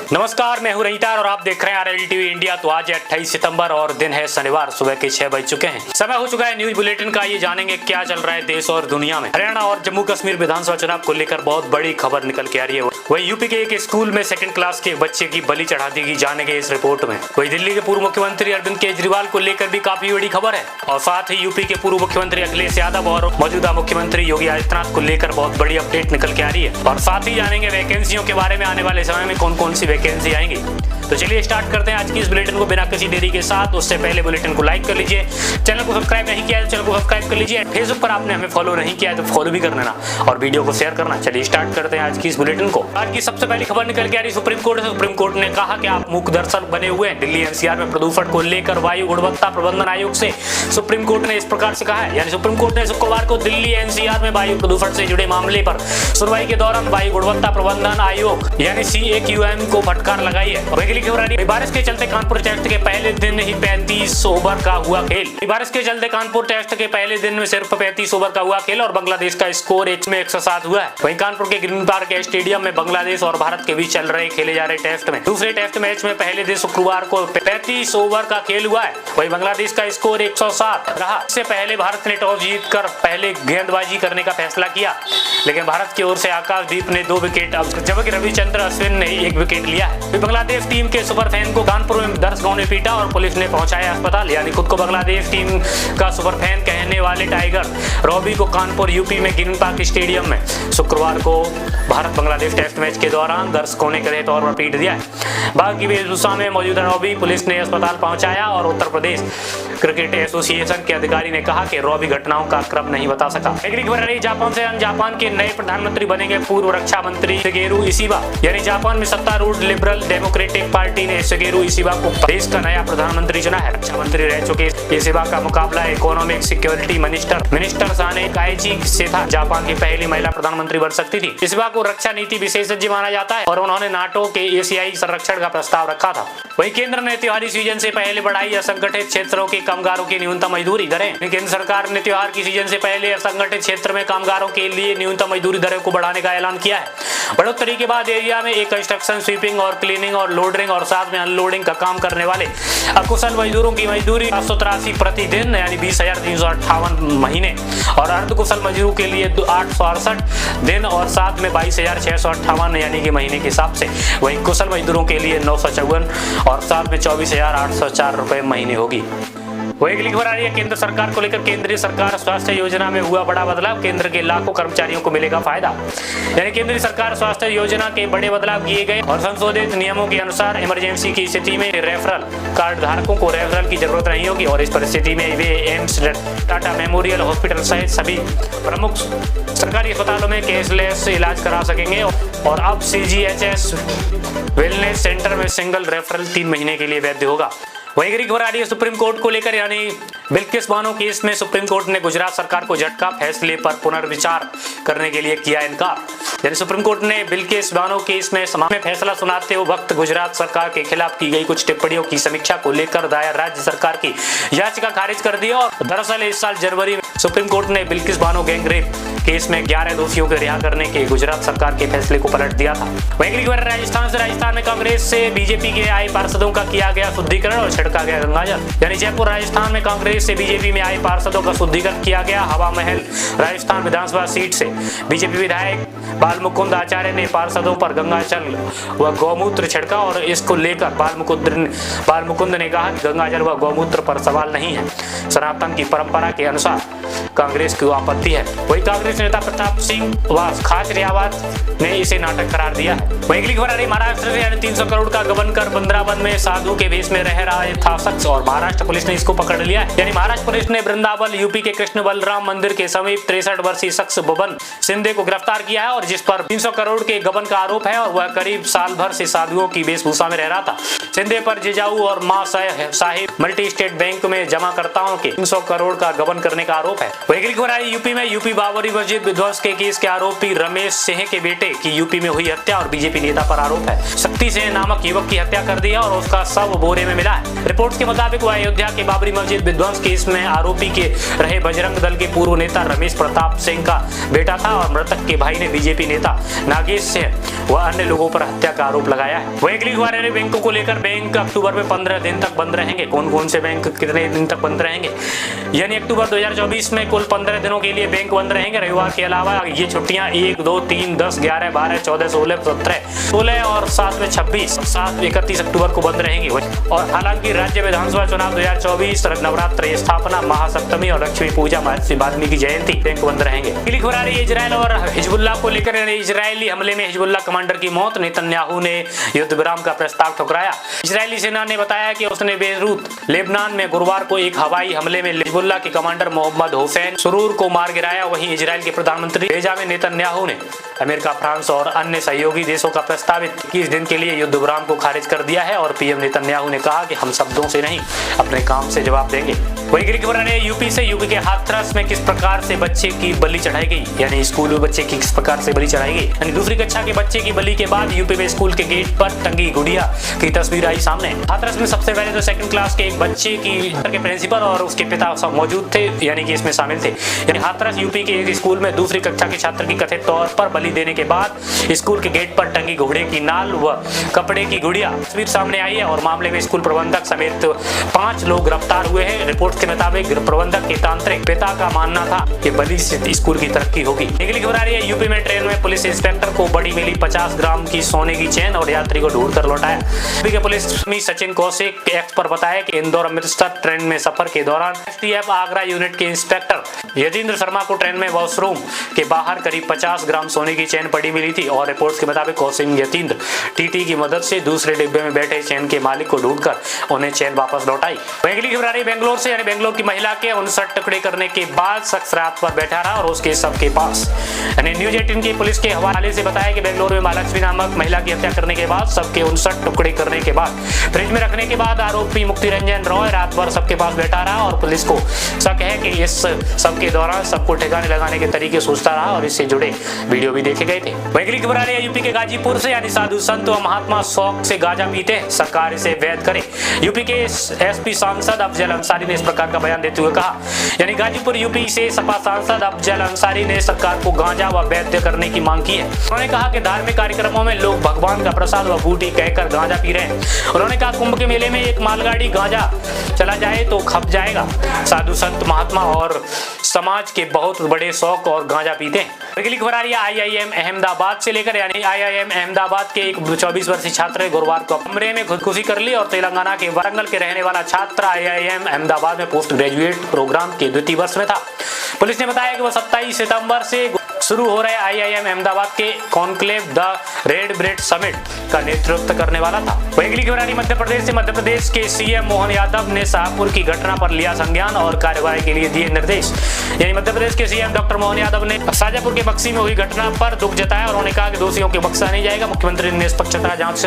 नमस्कार, मैं हूं रहीटार और आप देख रहे हैं आरएल टीवी इंडिया। तो आज है 28 सितंबर और दिन है शनिवार, सुबह के 6 बज चुके हैं। समय हो चुका है न्यूज बुलेटिन का। ये जानेंगे क्या चल रहा है देश और दुनिया में। हरियाणा और जम्मू कश्मीर विधानसभा चुनाव को लेकर बहुत बड़ी खबर निकल के आ रही है। वही यूपी के एक स्कूल में 2nd क्लास के बच्चे की बलि चढ़ा दी गई, जानेंगे इस रिपोर्ट में। वही दिल्ली के पूर्व मुख्यमंत्री अरविंद केजरीवाल को लेकर भी काफी बड़ी खबर है। और साथ ही यूपी के पूर्व मुख्यमंत्री अखिलेश यादव और मौजूदा मुख्यमंत्री योगी आदित्यनाथ को लेकर बहुत बड़ी अपडेट निकल के आ रही है। और साथ ही जानेंगे वैकेंसियों के बारे में, आने वाले समय में कौन कौन सी वैकेंसी आएंगी। तो चलिए स्टार्ट करते हैं आज की इस बुलेटिन को बिना किसी देरी के साथ। उससे पहले बुलेटिन को लाइक कर लीजिए, चैनल को सब्सक्राइब नहीं किया है तो चैनल को सब्सक्राइब कर लीजिए। फेसबुक पर आपने हमें फॉलो नहीं किया है तो फॉलो भी कर लेना और वीडियो को शेयर करना। चलिए स्टार्ट करते हैं आज की इस बुलेटिन को। आज की सबसे पहली खबर निकल के आ रही सुप्रीम कोर्ट से। सुप्रीम कोर्ट ने कहा कि आप मूक दर्शक बने हुए हैं। दिल्ली एनसीआर में प्रदूषण को लेकर वायु गुणवत्ता प्रबंधन आयोग से सुप्रीम कोर्ट ने इस प्रकार से कहा है। यानी सुप्रीम कोर्ट ने शुक्रवार को दिल्ली एनसीआर में वायु प्रदूषण से जुड़े मामले पर सुनवाई के दौरान वायु गुणवत्ता प्रबंधन आयोग यानी CAQM को फटकार लगाई है। अगली खबर आ रही है, बारिश के चलते कानपुर टेस्ट के पहले दिन ही 35 ओवर का हुआ खेल। बारिश के चलते कानपुर टेस्ट के पहले दिन में सिर्फ 35 ओवर का हुआ खेल और बांग्लादेश का स्कोर 107 हुआ है। वहीं कानपुर के ग्रीन पार्क स्टेडियम में बांग्लादेश और भारत के बीच चल रहे खेले जा रहे टेस्ट में दूसरे टेस्ट मैच में पहले दिन शुक्रवार को 35 ओवर का खेल हुआ है। वहीं बांग्लादेश का स्कोर 107 रहा। इससे पहले भारत ने टॉस जीतकर पहले गेंदबाजी करने का फैसला किया, लेकिन भारत की ओर से आकाशदीप ने 2 विकेट जबकि रविचंद्र अश्विन ने 1 विकेट लिया है। बांग्लादेश टीम के सुपर फैन को कानपुर में दर्शकों ने पीटा और पुलिस ने पहुंचाया अस्पताल। यानी खुद को बांग्लादेश टीम का सुपर फैन कहने वाले टाइगर रॉबी को कानपुर यूपी में ग्रीन पार्क स्टेडियम में शुक्रवार को भारत बांग्लादेश टेस्ट मैच के दौरान दर्शकों ने कड़े तौर पर पीट दिया है। बाघ की वेशभूषा में मौजूदा रॉबी पुलिस ने अस्पताल पहुंचाया और उत्तर प्रदेश क्रिकेट एसोसिएशन के अधिकारी ने कहा कि रॉबी घटनाओं का क्रम नहीं बता सका। अगली खबर रही जापान से। जापान के नए प्रधानमंत्री बनेंगे पूर्व रक्षा मंत्री शिगेरू इशिबा। यानी जापान में सत्तारूढ़ लिबरल डेमोक्रेटिक पार्टी ने शिगेरू इशिबा को देश का नया प्रधानमंत्री चुना है। रक्षा मंत्री रह चुके इशिबा का मुकाबला इकोनॉमिक सिक्योरिटी मिनिस्टर साने काइची से था। जापान की पहली महिला प्रधानमंत्री बन सकती थी। इशिबा को रक्षा नीति विशेषज्ञ माना जाता है और उन्होंने नाटो के एशियाई संरक्षण का प्रस्ताव रखा था। वहीं केंद्र ने त्योहारी सीजन से पहले बढ़ाई असंगठित क्षेत्रों के कामगारों की न्यूनतम मजदूरी दरें। केंद्र सरकार ने त्योहार की सीजन से पहले असंगठित क्षेत्र में कामगारों के लिए न्यूनतम मजदूरी दरों को बढ़ाने का ऐलान किया है। बढ़ोतरी के बाद एरिया में एक कंस्ट्रक्शन, स्वीपिंग और क्लीनिंग और लोडिंग और साथ में अनलोडिंग का काम करने वाले अकुशल मजदूरों की मजदूरी 783 प्रति दिन यानी 20,358 महीने और अर्धकुशल मजदूरों के लिए 868 दिन और साथ में 22,658 यानी कि महीने के हिसाब से। वहीं कुशल मजदूरों के लिए 954 और साथ में 24,804 रुपए महीने होगी। वही अगली खबर आ रही है केंद्र सरकार को लेकर। केंद्रीय सरकार स्वास्थ्य योजना में हुआ बड़ा बदलाव, केंद्र के लाखों कर्मचारियों को मिलेगा फायदा। यानी केंद्रीय सरकार स्वास्थ्य योजना के बड़े बदलाव किए गए और संशोधित नियमों के अनुसार इमरजेंसी की स्थिति में रेफरल कार्ड धारकों को रेफरल की जरूरत नहीं होगी और इस परिस्थिति में वे एम्स, टाटा मेमोरियल हॉस्पिटल सहित सभी प्रमुख सरकारी अस्पतालों में कैशलेस इलाज करा सकेंगे। और अब CGHS वेलनेस सेंटर में सिंगल रेफरल 3 महीने के लिए वैध होगा। वही अगली खबर आ रही है सुप्रीम कोर्ट को लेकर। यानी बिल्किस बानो केस में सुप्रीम कोर्ट ने गुजरात सरकार को झटका, फैसले पर पुनर्विचार करने के लिए किया इनकार। यानी सुप्रीम कोर्ट ने बिल्किस बानो केस में फैसला सुनाते हुए वक्त गुजरात सरकार के खिलाफ की गई कुछ टिप्पणियों की समीक्षा को लेकर दायर राज्य सरकार की याचिका खारिज कर दी। और दरअसल इस साल जनवरी में सुप्रीम कोर्ट ने बिल्किस बानो गैंगरेप केस में 11 दोषियों को रिहा करने के गुजरात सरकार के फैसले को पलट दिया था। वहीं अगली खबर राजस्थान से। राजस्थान में कांग्रेस से बीजेपी के आए पार्षदों का किया गया शुद्धिकरण और छिड़का गया गंगाजल। यानी जयपुर राजस्थान में कांग्रेस से बीजेपी में आए पार्षदों का शुद्धिकरण किया गया। हवा महल राजस्थान विधानसभा सीट से बीजेपी विधायक बाल मुकुंद आचार्य ने पार्षदों पर गंगाजल व गौमूत्र छिड़का और इसको लेकर बाल मुकुंद ने कहा कि गंगाजल व गौमूत्र पर सवाल नहीं है, सनातन की परंपरा के अनुसार कांग्रेस की आपत्ति है। वही कांग्रेस नेता प्रताप सिंह व खाचरियावात ने इसे नाटक करार दिया है। वही अगली खबर आ रही महाराष्ट्र से। यानी 300 करोड़ का गबन कर वृंदावन में साधु के भेष में रह रहा था शख्स और महाराष्ट्र पुलिस ने इसको पकड़ लिया है। यानी महाराष्ट्र पुलिस ने वृंदावन यूपी के कृष्ण बलराम मंदिर के समीप 63 वर्षीय शख्स बबन शिंदे को गिरफ्तार किया है और जिस पर 300 करोड़ के गबन का आरोप है और वह करीब साल भर से साधुओं की वेशभूषा में रह रहा था। शिंदे पर जिजाऊ और मां साहिब मल्टी स्टेट बैंक में जमाकर्ताओं के 300 करोड़ का गबन करने का आरोप है। वही अगली खबर आई यूपी में। यूपी बाबरी मस्जिद विध्वंस के केस के आरोपी रमेश सिंह के बेटे की यूपी में हुई हत्या और बीजेपी नेता पर आरोप है। शक्ति सिंह नामक युवक की हत्या कर दी है और उसका शव बोरे में मिला है। रिपोर्ट्स के मुताबिक वह अयोध्या के बाबरी मस्जिद विध्वंस केस में आरोपी के रहे बजरंग दल के पूर्व नेता रमेश प्रताप सिंह का बेटा था और मृतक के भाई ने बीजेपी बीजेपी नेता नागेश सिंह व अन्य लोगों पर हत्या का आरोप लगाया है। वहीं अगली खबर है बैंकों को लेकर। बैंक अक्टूबर में 15 दिन तक बंद रहेंगे। कौन कौन से बैंक कितने दिन तक बंद रहेंगे? यानी अक्टूबर 2024 में कुल 15 दिनों के लिए बैंक बंद रहेंगे। रविवार के अलावा ये छुट्टियां 1, 2, 3, 10, 11, 12, 14, 16, 17, 16 और 7 में 26, 7, 31 अक्टूबर को बंद रहेंगी। और हालांकि राज्य विधानसभा चुनाव 2024, नवरात्र, स्थापना, महासप्तमी और लक्ष्मी पूजा, महर्षि वाल्मीकि जयंती बैंक बंद रहेंगे। अगली खबर आ रही है इजरायल और हिजबुल्लाह को लेकर। इजरायली हमले में हिजबुल्लाह कमांडर की मौत। नेतन्याहू ने युद्ध विराम का प्रस्ताव ठुकराया। इजरायली सेना ने बताया कि उसने बेरूत लेबनान में गुरुवार को एक हवाई हमले में हिजबुल्लाह के कमांडर मोहम्मद हुसैन सुरूर को मार गिराया। वहीं इजरायल के प्रधानमंत्री बेंजामिन नेतन्याहू ने अमेरिका, फ्रांस और अन्य सहयोगी देशों का प्रस्तावित 21 दिन के लिए युद्ध विराम को खारिज कर दिया है। और पीएम नेतन्याहू ने कहा कि हम शब्दों से नहीं, अपने काम से जवाब देंगे। वही अगली खबर है यूपी से। यूपी के हाथरस में किस प्रकार से बच्चे की बलि चढ़ाई गई, यानी स्कूल में बच्चे की किस प्रकार से बलि चढ़ाई गई। यानी दूसरी कक्षा के बच्चे की बलि के बाद यूपी में स्कूल के गेट पर टंगी गुड़िया की तस्वीर आई सामने। हाथरस में सबसे पहले तो 2nd क्लास के एक बच्चे के प्रिंसिपल और उसके पिता सब मौजूद थे, यानी कि इसमें शामिल थे। यानी हाथरस यूपी के एक स्कूल में दूसरी कक्षा के छात्र की कथित तौर पर बलि देने के बाद स्कूल के गेट पर टंगी घोड़े की नाल व कपड़े की गुड़िया तस्वीर सामने आई है। और मामले में स्कूल प्रबंधक समेत 5 लोग गिरफ्तार हुए हैं। रिपोर्ट के मुताबिक प्रबंधक के तांत्रिक पिता का मानना था कि बलि से स्कूल की तरक्की होगी। अगली खबर आ रही है यूपी में ट्रेन में पुलिस इंस्पेक्टर को बड़ी मिली 50 ग्राम की सोने की चेन और यात्री को ढूंढकर लौटाया। यूपी के पुलिस सचिन कौशिक एक्स पर बताया कि इंदौर अमृतसर ट्रेन में सफर के दौरान एसटीएफ आगरा यूनिट के इंस्पेक्टर यतीन्द्र शर्मा को ट्रेन में वॉशरूम के बाहर करीब 50 ग्राम सोने की चेन पड़ी मिली थी। और रिपोर्ट्स के मुताबिक कौशिक यतीन्द्र टीटी की मदद से दूसरे डिब्बे में बैठे चेन के मालिक को ढूंढकर उन्हें चेन वापस लौटाई। अगली खबर आ रही है बेंगलोर से। यानी बेंगलोर की महिला के 59 टुकड़े करने के बाद शख्स रात पर बैठा रहा और उसके शव के पास। यानी न्यूज 18 की पुलिस के हवाले से बताया कि बेंगलोर में महालक्ष्मी नामक महिला की हत्या करने के बाद शव के 59 टुकड़े करने के बाद फ्रिज में रखने के बाद आरोपी मुक्ति रंजन रॉय रात भर सबके पास बैठा रहा। और पुलिस को शक है कि इस सब के दौरान सबको ठिकाने लगाने के तरीके सोचता रहा और इससे जुड़े वीडियो भी देखे गए थे। अगली खबर आ रही है यूपी के गाजीपुर से। यानी साधु संत व महात्मा शौक से गांजा पीते हैं, सरकार इसे वैध करे। यूपी के एसपी सांसद अफजल अंसारी ने इस प्रकार का बयान देते हुए कहा। यानी गाजीपुर यूपी से सपा सांसद अफजल अंसारी ने सरकार को गांजा व वैध करने की मांग की है। उन्होंने कहा कि धार्मिक कार्यक्रमों में लोग भगवान का प्रसाद व बूटी कहकर गांजा पी रहे हैं। उन्होंने कहा कुंभ के मेले में एक मालगाड़ी गांजा चला जाए तो खप जाएगा। साधु संत महात्मा और समाज के बहुत बड़े शौक और गांजा पीते हैं। अगली खबर आ रही है आईआईएम अहमदाबाद से लेकर। यानी आईआईएम अहमदाबाद के एक 24 वर्षीय छात्र ने गुरुवार को कमरे में खुदकुशी कर ली। और तेलंगाना के वारंगल के रहने वाला छात्र आईआईएम अहमदाबाद में पोस्ट ग्रेजुएट प्रोग्राम के द्वितीय वर्ष में था। पुलिस ने बताया कि वह 27 सितंबर से शुरू हो रहे आईआईएम अहमदाबाद के conclave the red bread summit का नेतृत्व करने वाला था। अगली खबर आ रही मध्य प्रदेश से। मध्य प्रदेश के सीएम मोहन यादव ने शाहपुर की घटना पर लिया संज्ञान और कार्रवाई के लिए दिए निर्देश। यानी मध्य प्रदेश के सीएम डॉक्टर मोहन यादव ने शाहजहांपुर के बक्सी में हुई घटना पर दुख जताया। उन्होंने कहा कि दोषियों को बख्शा नहीं जाएगा। मुख्यमंत्री ने निष्पक्षता जांच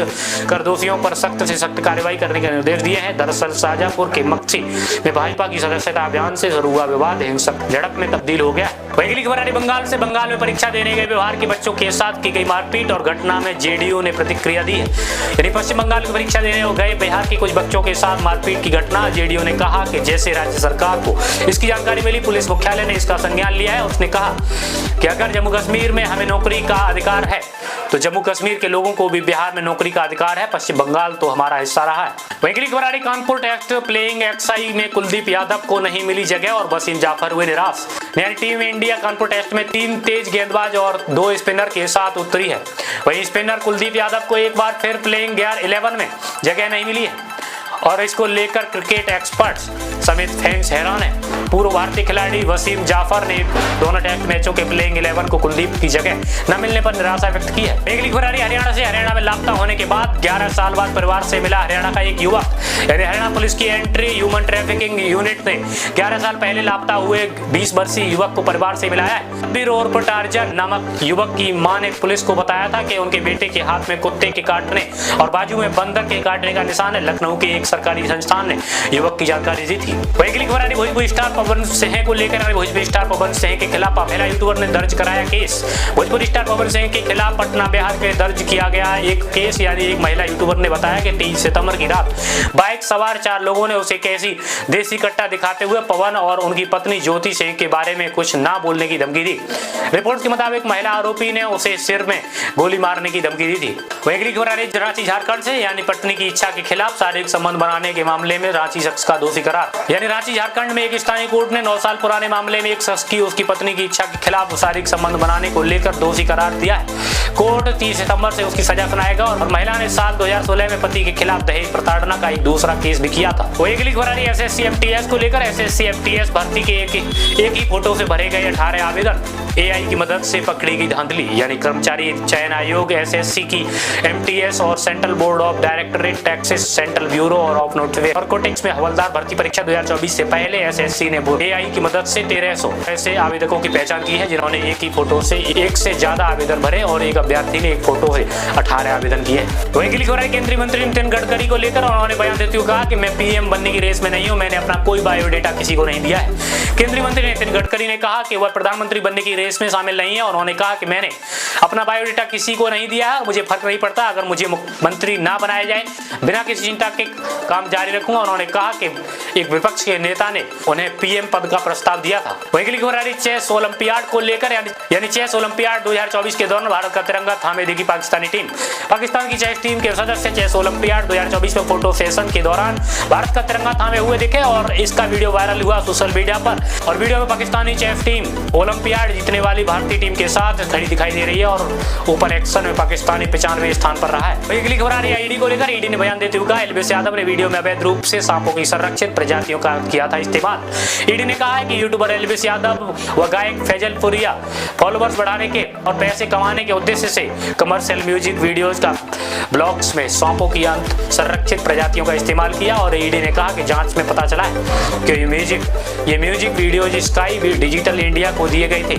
कर दोषियों पर सख्त से सख्त कार्रवाई करने के निर्देश दिए हैं। दरअसल शाहजहांपुर के बक्सी में भाजपा की सदस्यता अभियान से शुरू हुआ विवाद हिंसक झड़प में तब्दील हो गया। अगली खबर आ रही बंगाल से। बंगाल में परीक्षा देने गए बिहार के बच्चों के साथ की गई मारपीट और घटना में जेडीयू ने प्रतिक्रिया दी है। यानी पश्चिम बंगाल की परीक्षा देने गए बिहार के कुछ बच्चों के साथ मारपीट की घटना। जेडीयू ने कहा कि जैसे राज्य सरकार को इसकी जानकारी मिली, पुलिस मुख्यालय ने इसका संज्ञान लिया है। उसने कहा कि अगर जम्मू कश्मीर में हमें नौकरी का अधिकार है तो जम्मू कश्मीर के लोगों को भी बिहार में नौकरी का अधिकार है। पश्चिम बंगाल तो हमारा हिस्सा रहा है। अगली खबर आ रही कानपुर टेस्ट प्लेइंग एक्सआई में कुलदीप यादव को नहीं मिली जगह और वसीम जाफर हुए निराश। यानी टीम इंडिया कानपुर टेस्ट में 3 तेज गेंदबाज और 2 स्पिनर के साथ उतरी है। वहीं स्पिनर कुलदीप यादव को एक बार फिर प्लेइंग 11 में जगह नहीं मिली है और इसको लेकर क्रिकेट एक्सपर्ट्स समेत फैंस हैरान है। पूर्व भारतीय खिलाड़ी वसीम जाफर ने दोनों टेस्ट मैचों के प्लेइंग 11 को कुलदीप की जगह न मिलने पर निराशा व्यक्त की है। अगली खबर आ रही है हरियाणा से। हरियाणा में लापता होने के बाद 11 साल बाद परिवार से मिला हरियाणा का एक युवक। यानी हरियाणा पुलिस की एंटी ह्यूमन ट्रैफिकिंग यूनिट ने 11 साल पहले लापता हुए 20 वर्षीय युवक को परिवार से मिलाया है। अब्बीर और टार्जन नामक युवक की मां ने पुलिस को बताया था कि उनके बेटे के हाथ में कुत्ते के काटने और बाजू में बंदर के काटने का निशान है। लखनऊ के एक सरकारी संस्थान ने युवक की जानकारी दी थी। अगली खबर आ रही भोजपुरी स्टार पवन सिंह को लेकर भोजपुरी स्टार पवन सिंह के खिलाफ महिला यूट्यूबर ने दर्ज कराया केस। भोजपुरी स्टार पवन सिंह के खिलाफ पटना बिहार के दर्ज किया गया एक केस। यानी एक महिला यूट्यूबर ने बताया कि 23 सितंबर की रात बाइक सवार 4 लोगों ने उसे कैसी देसी कट्टा दिखाते हुए पवन और उनकी पत्नी ज्योति सिंह के बारे में कुछ ना बोलने की धमकी दी। रिपोर्ट के मुताबिक महिला आरोपी ने उसे सिर में गोली मारने की धमकी दी थी। वहीं अगली खबर आ रही रांची झारखंड से। यानी पत्नी की इच्छा के खिलाफ शारीरिक संबंध बनाने के मामले में रांची शख्स का दोषी करार। यानी रांची झारखंड में एक स्थानीय कोर्ट ने 9 साल पुराने मामले में एक शख्स की उसकी पत्नी की इच्छा के खिलाफ शारीरिक संबंध बनाने को लेकर दोषी करार दिया है। कोर्ट 30 सितंबर से उसकी सजा सुनाएगा और महिला ने साल 2016 में पति के खिलाफ दहेज प्रताड़ना का एक दूसरा केस भी किया था। वही अगली खबर आ रही है एसएससी एमटीएस को लेकर। एसएससी एमटीएस भर्ती के एक ही फोटो से भरे गए 18 आवेदन एआई की मदद से पकड़ी गई धांधली। यानी कर्मचारी चयन आयोग एसएससी की एमटीएस और central board of directorate taxes central bureau और ऑफ नोटिफिकेशन में हवलदार भर्ती परीक्षा 2024 से पहले एसएससी ने एआई की मदद से 1300 ऐसे आवेदकों की पहचान की है जिन्होंने एक ही फोटो से एक से ज्यादा आवेदन भरे और एक अभ्यर्थी ने एक फोटो से 18 आवेदन किए। वहीं अगली खबर है केंद्रीय मंत्री नितिन गडकरी को लेकर। उन्होंने बयान देते हुए कहा कि मैं पीएम बनने की रेस में नहीं हूं, मैंने अपना कोई बायोडेटा किसी को नहीं दिया है। केंद्रीय मंत्री नितिन गडकरी ने कहा कि वह प्रधानमंत्री बनने की रेस में शामिल नहीं है। उन्होंने कहा कि मैंने अपना बायोडेटा किसी को नहीं दिया है, मुझे फर्क नहीं पड़ता अगर मुझे मंत्री ना बनाया जाए, बिना किसी चिंता के काम जारी रखूंगा। उन्होंने कहा कि एक विपक्ष के नेता ने उन्हें पीएम पद का प्रस्ताव दिया था। वहीं अगली खबर आ रही चेस ओलंपियाड को लेकर। यानी चेस ओलंपियाड 2024 के दौरान भारत का तिरंगा थामे देगी पाकिस्तानी टीम। पाकिस्तान की चेस टीम के सदस्य चेस ओलंपियाड 2024 में फोटो सेशन के दौरान भारत का तिरंगा थामे हुए दिखे और इसका वीडियो वायरल हुआ सोशल मीडिया पर। और वीडियो में पाकिस्तानी चेस टीम ओलंपियाड जीतने वाली भारतीय टीम के साथ खड़ी दिखाई दे रही है और ओपन एक्शन में पाकिस्तानी 95वें स्थान पर रहा है। अगली खबर आ रही है ईडी को लेकर। ईडी ने बयान देते हुए कहा एलवीएस यादव ने वीडियो में अवैध रूप से सांपों की संरक्षित प्रजातियों का किया था इस्तेमाल। ईडी ने कहा है कि यूट्यूबर एलवीएस यादव व गायक फैजल पुरिया फॉलोअर्स बढ़ाने के और पैसे कमाने के उद्देश्य से कमर्शियल म्यूजिक वीडियोस का ब्लॉग्स में सांपों की संरक्षित प्रजातियों का इस्तेमाल किया। और ईडी ने कहा कि जांच में पता चला है कि ये music videos sky digital India को दिए गए थे,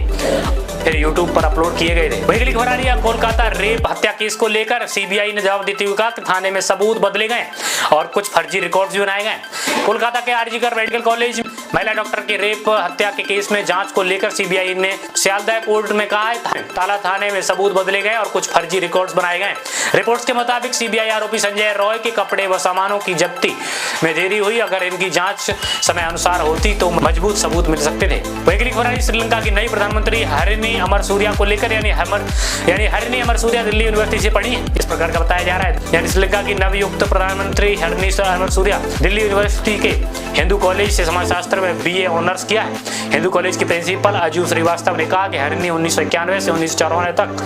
फिर यूट्यूब पर अपलोड किए गए थे। वही अगली खबर आ रही है कोलकाता रेप हत्या केस को लेकर। सीबीआई ने जवाब देते हुए कहा कि थाने में सबूत बदले गए और कुछ फर्जी रिकॉर्ड्स भी बनाए गए। कोलकाता के आरजीकर मेडिकल कॉलेज महिला डॉक्टर के रेप हत्या के केस में जांच को लेकर सीबीआई ने सियालदह कोर्ट में कहा है ताला थाने में सबूत बदले गए और कुछ फर्जी रिकॉर्ड्स बनाए गए। रिपोर्ट्स के मुताबिक सीबीआई आरोपी संजय रॉय के कपड़े व सामानों की जब्ती में देरी हुई। अगर इनकी जांच समय अनुसार होती तो मजबूत सबूत मिल सकते थे। वही अगली खबर है श्रीलंका की नई प्रधानमंत्री हरिनी अमरसूरिया को लेकर। यानी हरिनी अमरसूरिया दिल्ली यूनिवर्सिटी से पढ़ी है, इस प्रकार का बताया जा रहा है। यानी श्रीलंका की नवयुक्त प्रधानमंत्री हरिनी अमरसूरिया दिल्ली यूनिवर्सिटी के हिंदू कॉलेज से समाजशास्त्र में बीए ऑनर्स किया है। हिंदू कॉलेज के प्रिंसिपल अजू श्रीवास्तव ने कहा कि हरिनी 1991 से 1994 तक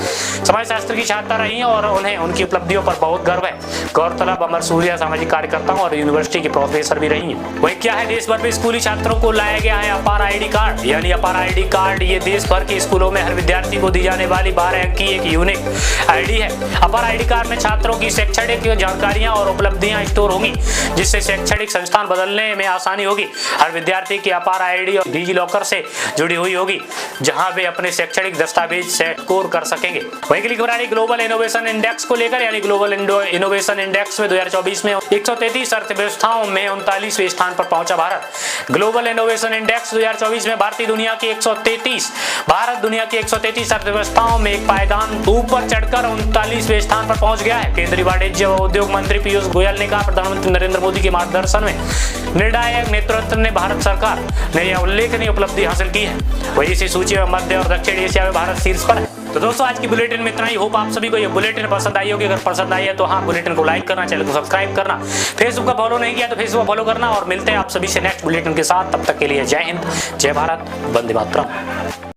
समाजशास्त्र की छात्रा रही हैं और उन्हें उनकी उपलब्धियों पर बहुत गर्व है। गौरतलब अमरसूरिया सामाजिक कार्यकर्ताओं और यूनिवर्सिटी की प्रोफेसर भी रही हैं। वही क्या है देश भर में स्कूली छात्रों को लाया गया है अपार आईडी कार्ड। यानी अपार आईडी कार्ड ये देश भर के स्कूलों में हर विद्यार्थी को दी जाने वाली 12 अंक की एक यूनिक आईडी है। अपार आईडी कार्ड में छात्रों की शैक्षणिक जानकारियां और उपलब्धियां स्टोर होंगी, जिससे शैक्षणिक संस्थान बदलने में आसानी होगी। हर विद्यार्थी की अपार आईडी और डिजी लॉकर से जुड़ी हुई होगी, जहां वे अपने शैक्षणिक दस्तावेज स्टोर कर सकेंगे। वहीं की खबर आ रही ग्लोबल इनोवेशन इंडेक्स को लेकर। यानी ग्लोबल इनोवेशन इंडेक्स में 2024 में 133 अर्थव्यवस्थाओं में 39वें स्थान पर पहुंचा भारत। ग्लोबल इनोवेशन इंडेक्स 2024 में भारत दुनिया की 133 अर्थव्यवस्थाओं में एक पायदान ऊपर चढ़कर 39वें स्थान पर पहुंच गया है। केंद्रीय वाणिज्य व उद्योग मंत्री पीयूष गोयल ने कहा प्रधानमंत्री नरेंद्र मोदी के मार्गदर्शन में निर्णायक नेतृत्व ने भारत सरकार ने यह उल्लेखनीय उपलब्धि हासिल की है। वही इसी सूची में मध्य और दक्षिण एशिया में भारत शीर्ष पर है। तो दोस्तों आज की बुलेटिन में इतना ही। होप आप सभी को ये बुलेटिन पसंद आई होगी। अगर पसंद आई है तो हाँ, बुलेटिन को लाइक करना, चैनल को सब्सक्राइब करना, फेसबुक का फॉलो नहीं किया तो फेसबुक फॉलो करना। और मिलते हैं आप सभी से नेक्स्ट बुलेटिन के साथ। तब तक के लिए जय हिंद, जय भारत, वंदे मातरम।